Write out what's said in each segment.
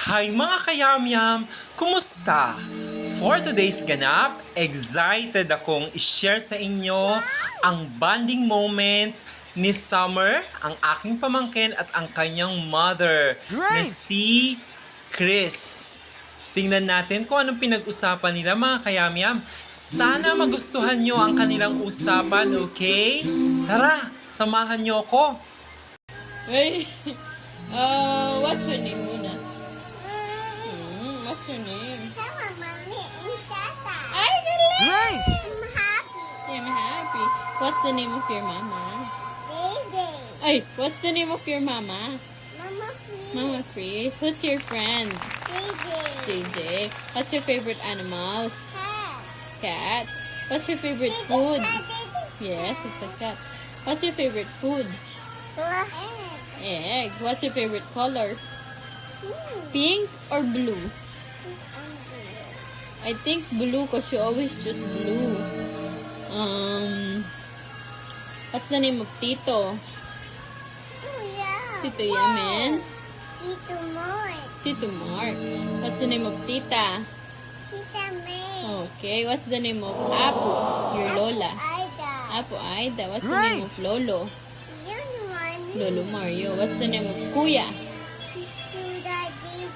Hi mga kayamyam! Kumusta? For today's ganap, excited akong i-share sa inyo ang bonding moment ni Summer, ang aking pamangkin at ang kanyang mother na si Chris. Tingnan natin kung anong pinag-usapan nila mga kayamyam. Sana magustuhan nyo ang kanilang usapan, okay? Tara, samahan nyo ako. Hey, what's your name, Muna? What's your name? Sama Mami and Tata. Ay, galing! I'm happy. I'm happy. What's the name of your mama? Baby. Ay, what's the name of your mama? Mama please. Mama Chris. Who's your friend? Baby. JJ. What's your favorite animals? Cat. Cat. What's your favorite Baby, food? cat, baby. Yes, it's a cat. What's your favorite food? Egg. Egg. What's your favorite color? Pink. Pink or blue? I think blue because you always choose blue. What's the name of Tito? Kuya. Tito Yamen? Tito Moy. Tito Mark. What's the name of Tita? Tita May. Okay. What's the name of Apu? Your Lola. Aida. Apu Aida. What's the name of Lolo? Yun one. Lolo Mario. What's the name of Kuya? Suda Didi.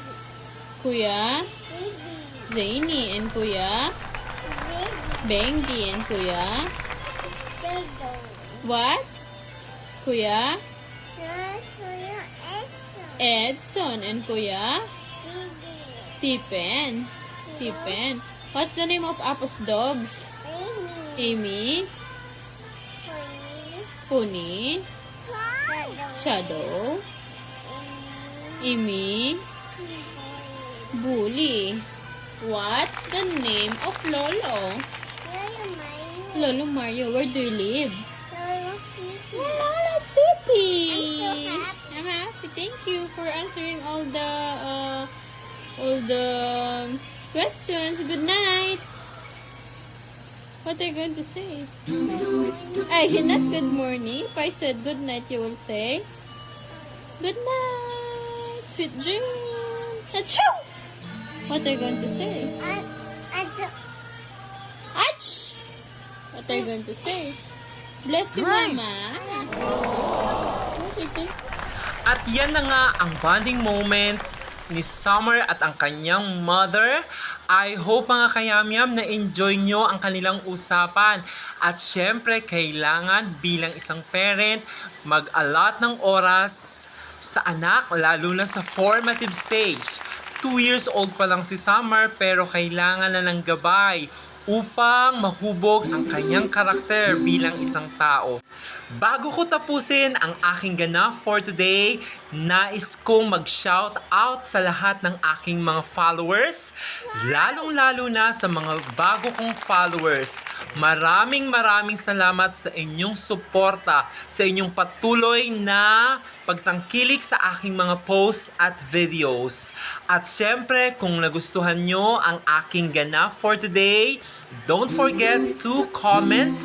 Kuya? Didi. Zaini. And Kuya? Didi. Bengi. And Kuya? Dedo. What? Kuya? Suya Eso. Edson. And Kuya? Didi. Tipen. Tipen. What's the name of Apo's dogs? Amy. Amy? Puni? Shadow? Amy? Bully? What's the name of Lolo? Lolo Mario, where do you live? Lolo City! I'm happy. Thank you for answering all the questions. Good night. What are you going to say? Ay, not good morning. If I said good night, you will say good night. Sweet dreams. Achoo! What are you going to say? Ach! What are you going to say? Bless you, Mama. Okay. At yan na nga ang bonding moment ni Summer at ang kanyang mother. I hope mga kayamyam na enjoy nyo ang kanilang usapan. At syempre, kailangan bilang isang parent, mag-allot ng oras sa anak, lalo na sa formative stage. 2 years old pa lang si Summer pero kailangan na ng gabay upang mahubog ang kanyang karakter bilang isang tao. Bago ko tapusin ang aking ganap for today, nais kong mag-shout out sa lahat ng aking mga followers, lalong-lalo na sa mga bago kong followers. Maraming salamat sa inyong suporta, sa inyong patuloy na pagtangkilik sa aking mga posts at videos. At syempre, kung nagustuhan nyo ang aking ganap for today, don't forget to comment,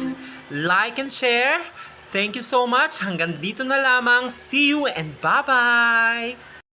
like, and share. Thank you so much. Hanggang dito na lamang. See you and bye-bye!